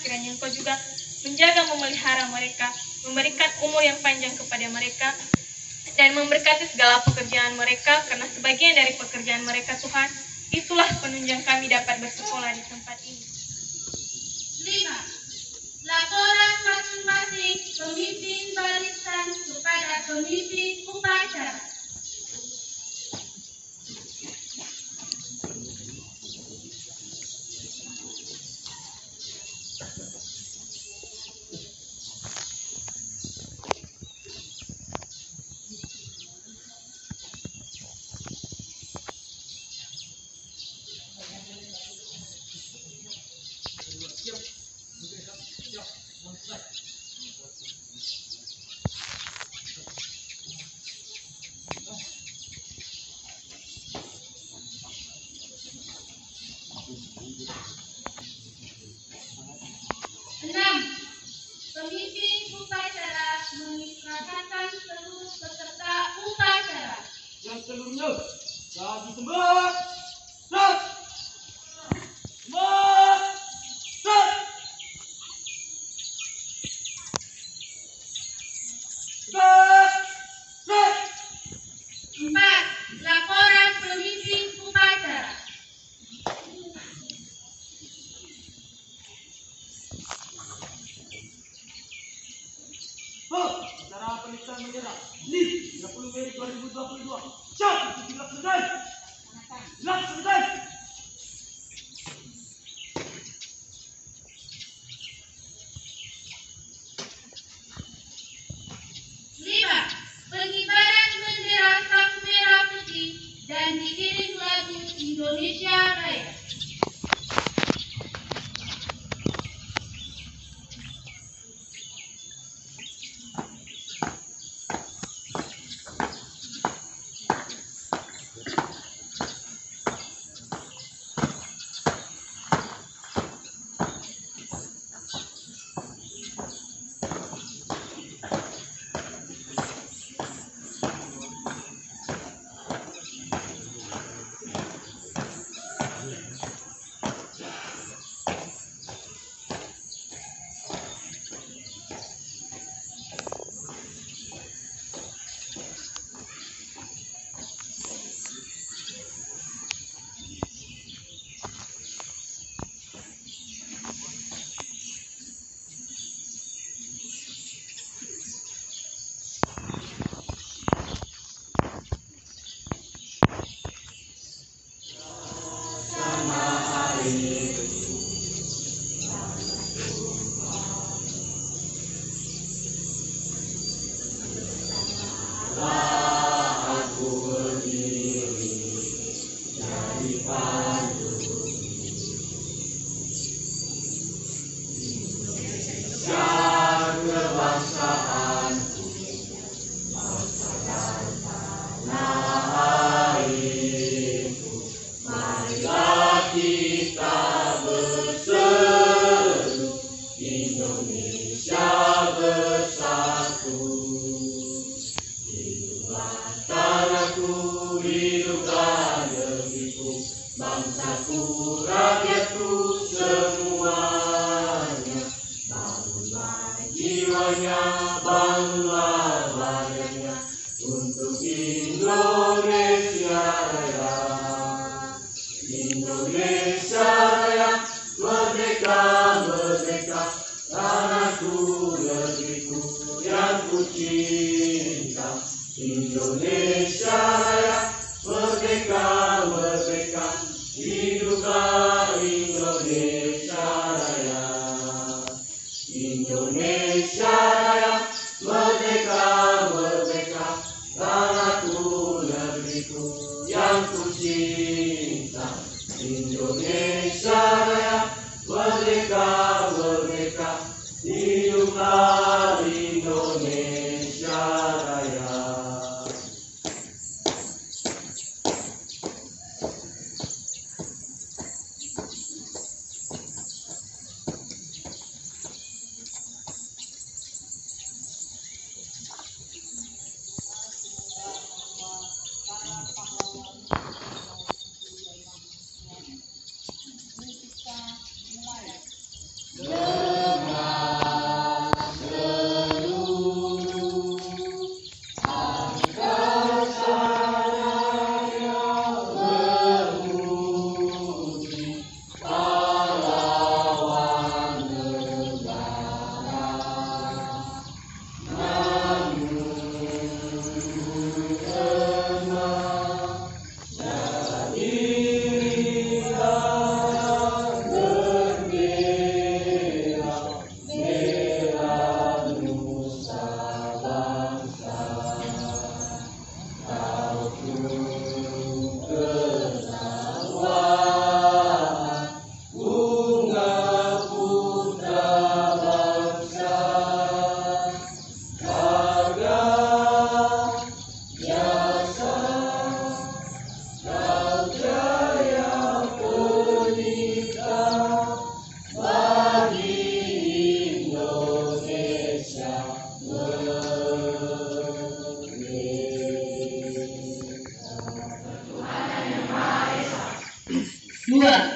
kiranya Engkau juga menjaga memelihara mereka, memberikan umur yang panjang kepada mereka, dan memberkati segala pekerjaan mereka, karena sebagian dari pekerjaan mereka Tuhan, itulah penunjang kami dapat bersekolah di tempat ini. 5. Laporan masing-masing pemimpin barisan kepada pemimpin upacara. Pemimpin upacara mengisyaratkan seluruh peserta upacara. Yang seluruhnya jadi sembah. Set. Sembah. Set. Set. Set. 4. Laporan pemimpin upacara. Acara peliksaan bendera NIP 30 Mei 2022. Siap, itu dilaksanakan. Dilaksanakan. Pengibaran bendera sang merah putih dan diiring lagu Indonesia Raya.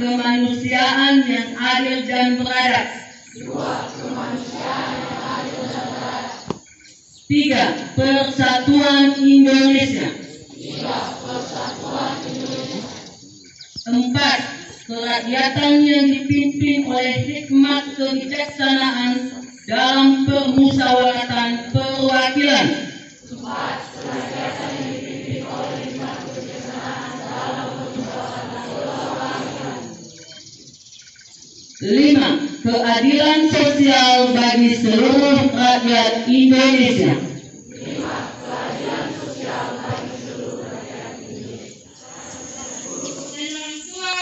kemanusiaan yang adil dan beradab. 3. Persatuan Indonesia. 4. Kerakyatan yang dipimpin oleh hikmat kebijaksanaan dalam permusyawaratan perwakilan. 5. Keadilan sosial bagi seluruh rakyat Indonesia. Dan orang tua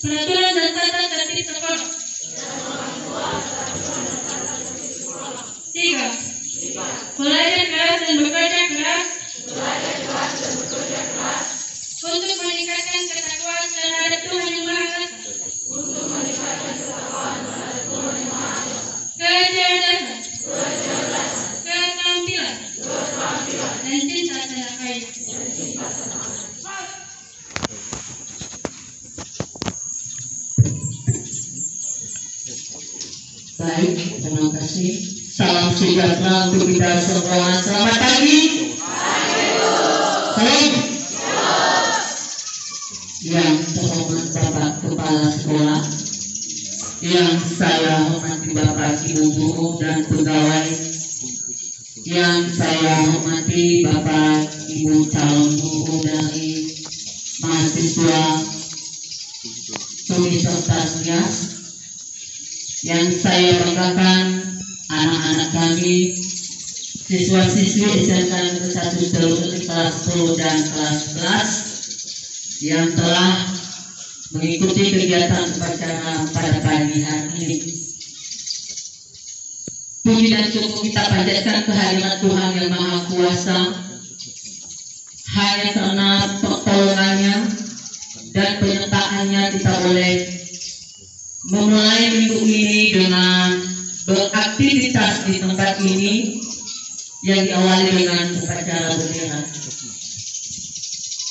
peraturan dan tata tertib sekolah. 3. Belajar keras dan bekerja keras untuk meningkatkan ketakwaan terhadap Tuhan Yang Maha Esa. Kecerdasan, keterampilan, dan cinta tanah air. Baik, terima kasih. Salam sejahtera untuk kita semua. Selamat pagi. Salam. Yang terhormat Bapak Kepala Sekolah, yang saya hormati Bapak Ibu Guru dan pegawai, yang saya hormati Bapak Ibu calon guru dari mahasiswa studi serta SNIAS, yang saya banggakan anak-anak kami, siswa-siswi SMK Negeri 1 seluruh kelas 10 dan kelas 11 yang telah mengikuti kegiatan upacara pada pagi hari ini. Puji dan syukur kita panjatkan kehadiran Tuhan Yang Maha Kuasa, hanya karena pertolongannya dan penyertaannya kita boleh memulai minggu ini dengan beraktivitas di tempat ini yang diawali dengan upacara bendera.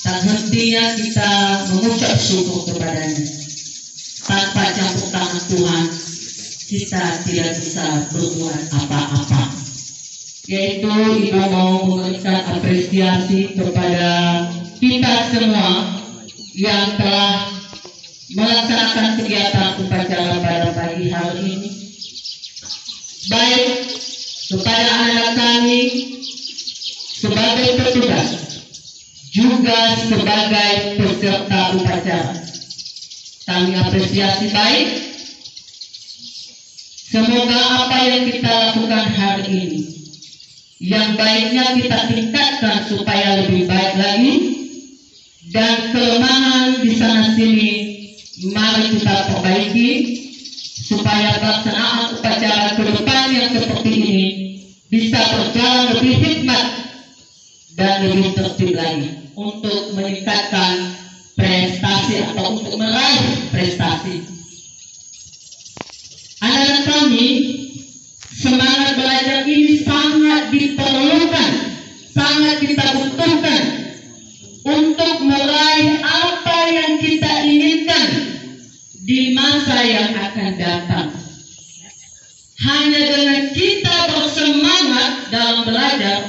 Tak hentinya kita mengucap syukur kepadanya. Tanpa campur tangan Tuhan, kita tidak bisa berbuat apa-apa. Yaitu Ibu mau memberikan apresiasi kepada kita semua yang telah melaksanakan kegiatan upacara pada pagi hari ini. Baik kepada anak kami sebagai petugas, juga sebagai peserta upacara, kami apresiasi baik. Semoga apa yang kita lakukan hari ini, yang baiknya kita tingkatkan supaya lebih baik lagi, dan kelemahan di sana sini mari kita perbaiki supaya pelaksanaan upacara ke depan yang seperti ini bisa berjalan lebih hikmat dan lebih tertib lagi untuk meningkatkan prestasi atau untuk meraih prestasi. Anak-anak kami, semangat belajar ini sangat diperlukan, sangat kita butuhkan untuk meraih apa yang kita inginkan di masa yang akan datang. Hanya dengan kita bersemangat dalam belajar,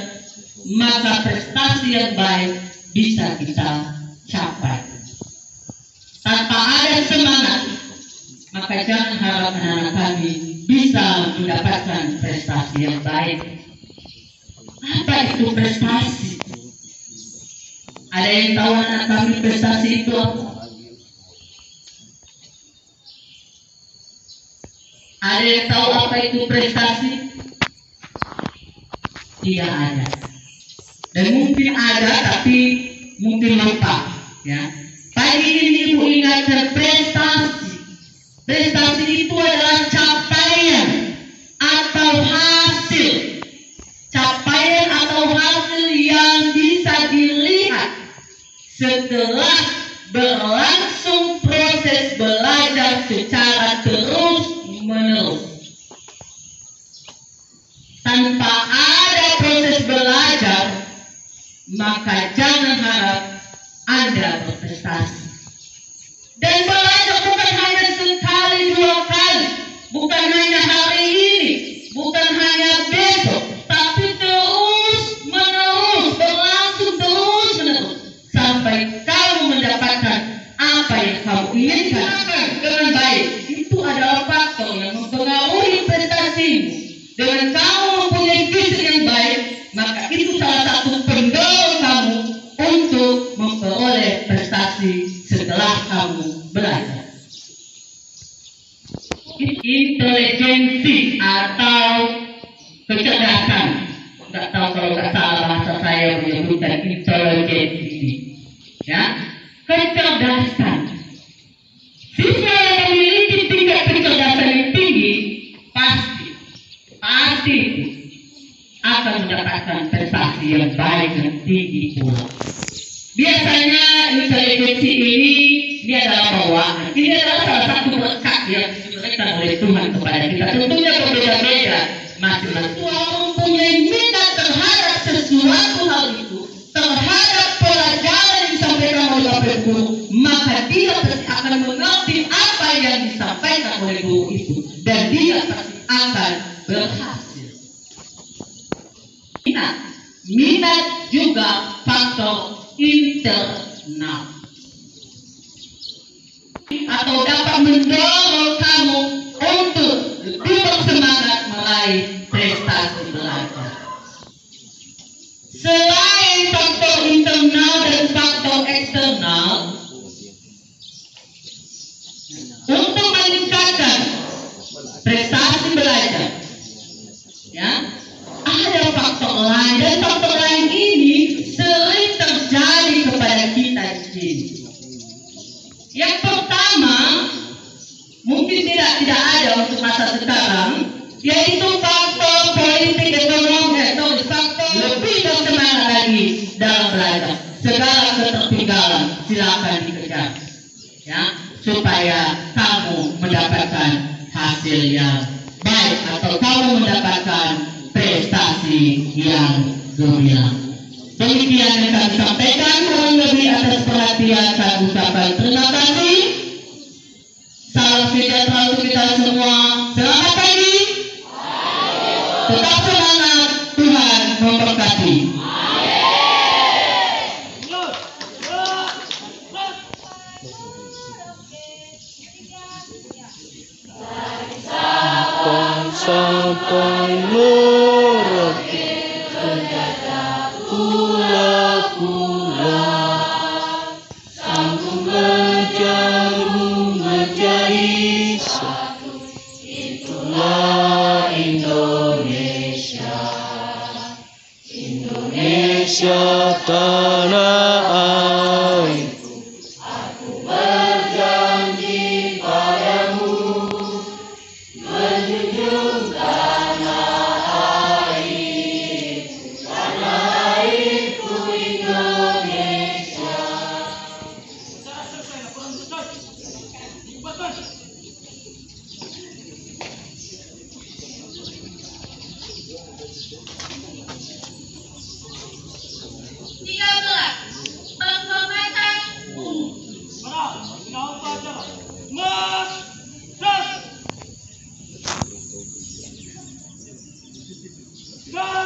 maka prestasi yang baik bisa kita capai. Tanpa ada semangat, maka jangan harap anak-anak kami bisa mendapatkan prestasi yang baik. Apa itu prestasi? Ada yang tahu anak kami prestasi itu apa? Ada yang tahu apa itu prestasi? Tidak ada. Dan mungkin ada tapi mungkin lupa, ya. Pagi ini Ibu ingatkan prestasi. Prestasi itu adalah capaian atau hasil. Capaian atau hasil yang bisa dilihat setelah berlangsung proses belajar secara terus menerus. Tanpa ada proses belajar, maka jangan harap Anda berprestasi. Dan belajar dengan kamu mempunyai visi yang baik, maka itu salah satu pendorong kamu untuk memperoleh prestasi setelah kamu belajar. Intelijensi atau kecerdasan, nggak tahu kalau nggak salah bahasa saya menyebutkan intelijensi ini, ya, kecerdasan. Siswa yang memiliki tingkat kecerdasan yang tinggi pasti akan mendapatkan prestasi yang baik dan tinggi pula. Biasanya intelijensi ini adalah bawaan. Ini adalah salah satu berkat yang diberikan oleh Tuhan kepada kita. Tentunya berbeda-beda. Masing-masing mempunyai minat terhadap sesuatu hal itu, terhadap pelajaran yang disampaikan oleh Bapak Guru, maka dia pasti akan mengerti apa yang disampaikan oleh guru itu, dan dia pasti akan berhasil. Minat juga faktor internal atau dapat mendorong kamu untuk lebih bersemangat meraih prestasi belajar. Selain faktor internal dan faktor eksternal, untuk meningkatkan prestasi belajar, ya, ada faktor lain, dan faktor lain ini sering terjadi kepada kita di sini. Yang pertama, mungkin tidak ada untuk masa sekarang, yaitu faktor politik ekonomi atau faktor lebih bersemangat lagi dalam belajar. Segala ketertinggalan silakan dikejar, ya, supaya kamu mendapatkan hasil yang baik atau kamu mendapatkan prestasi yang gemilang. Demikian yang kami sampaikan, kurang lebih atas perhatian saya ucapkan terima kasih. Salam sejahtera untuk kita semua. Selamat pagi. Tetap semangat. Tuhan memberkati. Sampai merauke pula-pula, sanggup berjarum menjadi satu. Itulah Indonesia, Indonesia tanah airku. Aku berjanji padamu, menjunjung tanah airku Indonesia. Penghormatan umum. Go!